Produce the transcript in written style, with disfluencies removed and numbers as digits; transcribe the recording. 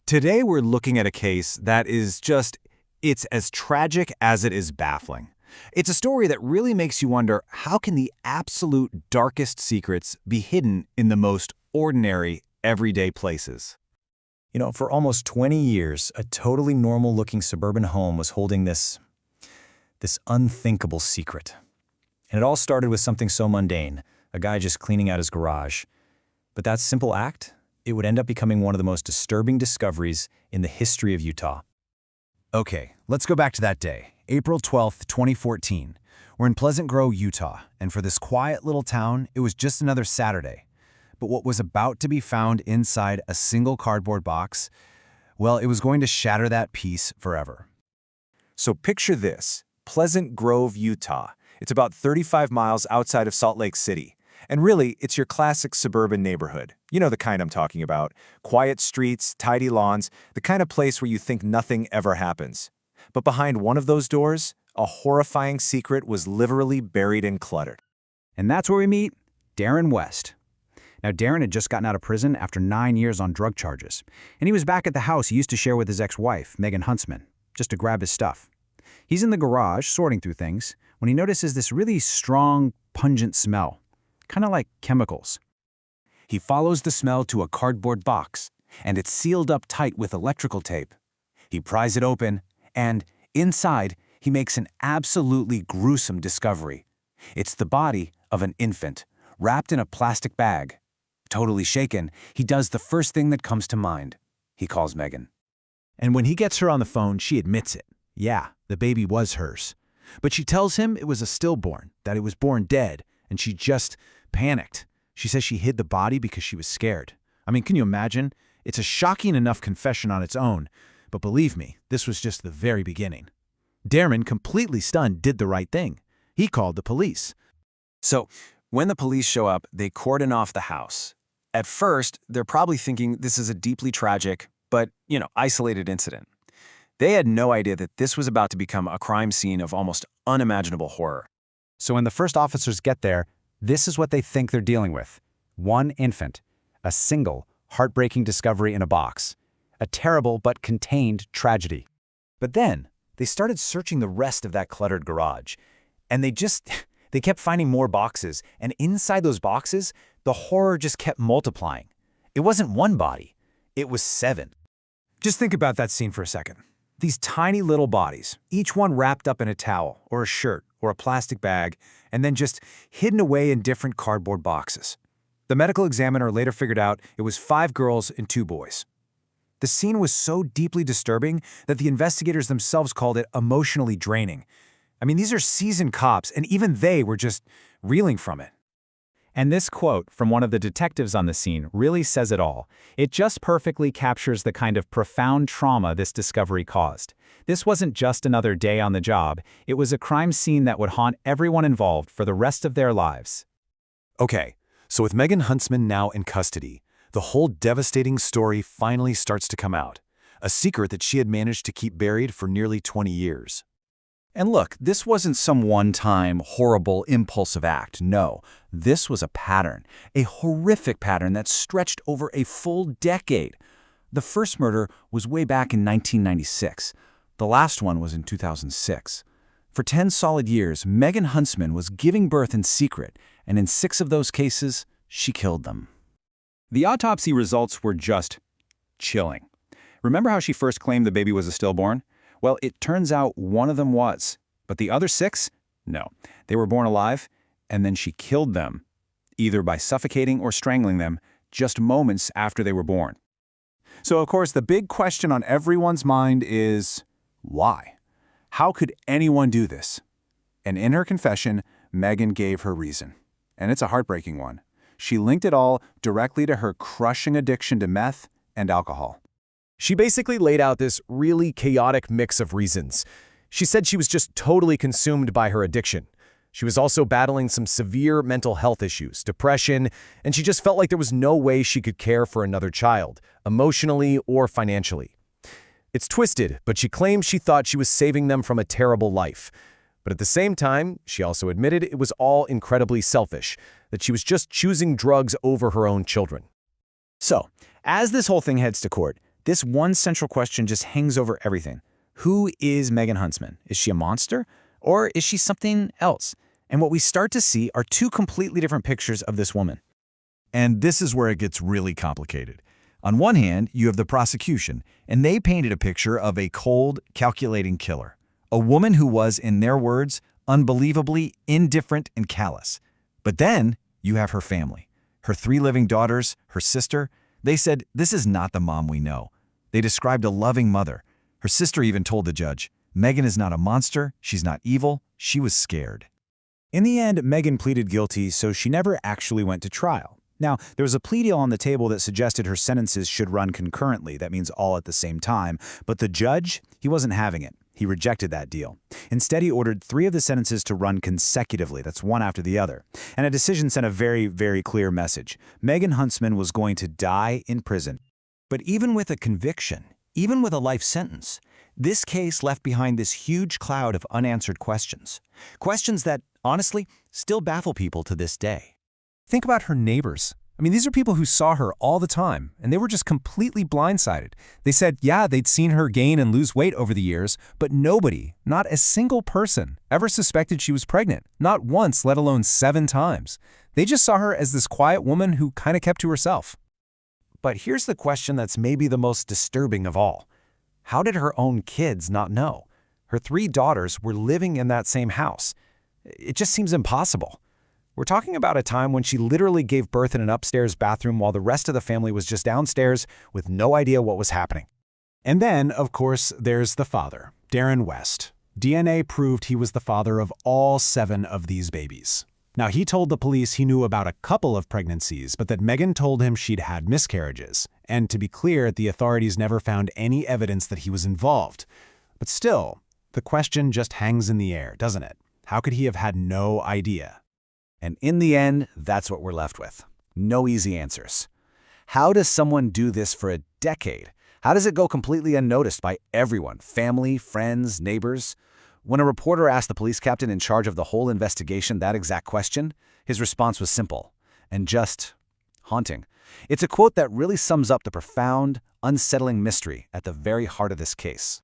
Today we're looking at a case that is it's as tragic as it is baffling. It's a story that really makes you wonder, how can the absolute darkest secrets be hidden in the most ordinary, everyday places? For almost 20 years, a totally normal-looking suburban home was holding this unthinkable secret. And it all started with something so mundane, a guy just cleaning out his garage. But that simple act, it would end up becoming one of the most disturbing discoveries in the history of Utah. Okay, let's go back to that day, April 12th, 2014. We're in Pleasant Grove, Utah, and for this quiet little town, it was just another Saturday. But what was about to be found inside a single cardboard box, well, it was going to shatter that peace forever. So picture this, Pleasant Grove, Utah. It's about 35 miles outside of Salt Lake City. And really, it's your classic suburban neighborhood. You know the kind I'm talking about. Quiet streets, tidy lawns, the kind of place where you think nothing ever happens. But behind one of those doors, a horrifying secret was literally buried and cluttered. And that's where we meet Darren West. Now, Darren had just gotten out of prison after 9 years on drug charges, and he was back at the house he used to share with his ex-wife, Megan Huntsman, just to grab his stuff. He's in the garage, sorting through things, when he notices this really strong, pungent smell. Kind of like chemicals. He follows the smell to a cardboard box, and it's sealed up tight with electrical tape. He pries it open, and inside, he makes an absolutely gruesome discovery. It's the body of an infant, wrapped in a plastic bag. Totally shaken, he does the first thing that comes to mind. He calls Megan. And when he gets her on the phone, she admits it. Yeah, the baby was hers. But she tells him it was a stillborn, that it was born dead, and she just panicked. She says she hid the body because she was scared. I mean, can you imagine? It's a shocking enough confession on its own, but believe me, this was just the very beginning. Darren, completely stunned, did the right thing. He called the police. So, when the police show up, they cordon off the house. At first, they're probably thinking this is a deeply tragic, but, isolated incident. They had no idea that this was about to become a crime scene of almost unimaginable horror. So when the first officers get there, this is what they think they're dealing with. One infant, a single, heartbreaking discovery in a box. A terrible but contained tragedy. But then, they started searching the rest of that cluttered garage. And they kept finding more boxes, and inside those boxes, the horror just kept multiplying. It wasn't one body, it was 7. Just think about that scene for a second. These tiny little bodies, each one wrapped up in a towel or a shirt or a plastic bag, and then just hidden away in different cardboard boxes. The medical examiner later figured out it was 5 girls and 2 boys. The scene was so deeply disturbing that the investigators themselves called it emotionally draining. I mean, these are seasoned cops, and even they were just reeling from it. And this quote from one of the detectives on the scene really says it all. It just perfectly captures the kind of profound trauma this discovery caused. This wasn't just another day on the job, it was a crime scene that would haunt everyone involved for the rest of their lives. Okay, so with Megan Huntsman now in custody, the whole devastating story finally starts to come out. A secret that she had managed to keep buried for nearly 20 years. And look, this wasn't some one-time, horrible, impulsive act. No, this was a pattern, a horrific pattern that stretched over a full decade. The first murder was way back in 1996. The last one was in 2006. For 10 solid years, Megan Huntsman was giving birth in secret, and in 6 of those cases, she killed them. The autopsy results were just chilling. Remember how she first claimed the baby was a stillborn? Well, it turns out one of them was, but the other 6, no. They were born alive, and then she killed them, either by suffocating or strangling them, just moments after they were born. So, of course, the big question on everyone's mind is, why? How could anyone do this? And in her confession, Megan gave her reason. And it's a heartbreaking one. She linked it all directly to her crushing addiction to meth and alcohol. She basically laid out this really chaotic mix of reasons. She said she was just totally consumed by her addiction. She was also battling some severe mental health issues, depression, and she just felt like there was no way she could care for another child, emotionally or financially. It's twisted, but she claimed she thought she was saving them from a terrible life. But at the same time, she also admitted it was all incredibly selfish, that she was just choosing drugs over her own children. So, as this whole thing heads to court, This one central question just hangs over everything. Who is Megan Huntsman? Is she a monster? Or is she something else? And what we start to see are two completely different pictures of this woman. And this is where it gets really complicated. On one hand, you have the prosecution, and they painted a picture of a cold, calculating killer. A woman who was, in their words, unbelievably indifferent and callous. But then you have her family. Her 3 living daughters, her sister. They said, this is not the mom we know. They described a loving mother. Her sister even told the judge, Megan is not a monster, she's not evil, she was scared. In the end, Megan pleaded guilty, so she never actually went to trial. Now, there was a plea deal on the table that suggested her sentences should run concurrently. That means all at the same time. But the judge, he wasn't having it. He rejected that deal. Instead, he ordered 3 of the sentences to run consecutively. That's one after the other. And a decision sent a very, very clear message. Megan Huntsman was going to die in prison. But even with a conviction, even with a life sentence, this case left behind this huge cloud of unanswered questions. Questions that, honestly, still baffle people to this day. Think about her neighbors. I mean, these are people who saw her all the time, and they were just completely blindsided. They said, yeah, they'd seen her gain and lose weight over the years, but nobody, not a single person, ever suspected she was pregnant. Not once, let alone 7 times. They just saw her as this quiet woman who kind of kept to herself. But here's the question that's maybe the most disturbing of all. How did her own kids not know? Her 3 daughters were living in that same house. It just seems impossible. We're talking about a time when she literally gave birth in an upstairs bathroom while the rest of the family was just downstairs with no idea what was happening. And then, of course, there's the father, Darren West. DNA proved he was the father of all 7 of these babies. Now, he told the police he knew about a couple of pregnancies, but that Megan told him she'd had miscarriages. And to be clear, the authorities never found any evidence that he was involved. But still, the question just hangs in the air, doesn't it? How could he have had no idea? And in the end, that's what we're left with. No easy answers. How does someone do this for a decade? How does it go completely unnoticed by everyone, family, friends, neighbors? When a reporter asked the police captain in charge of the whole investigation that exact question, his response was simple and just haunting. It's a quote that really sums up the profound, unsettling mystery at the very heart of this case.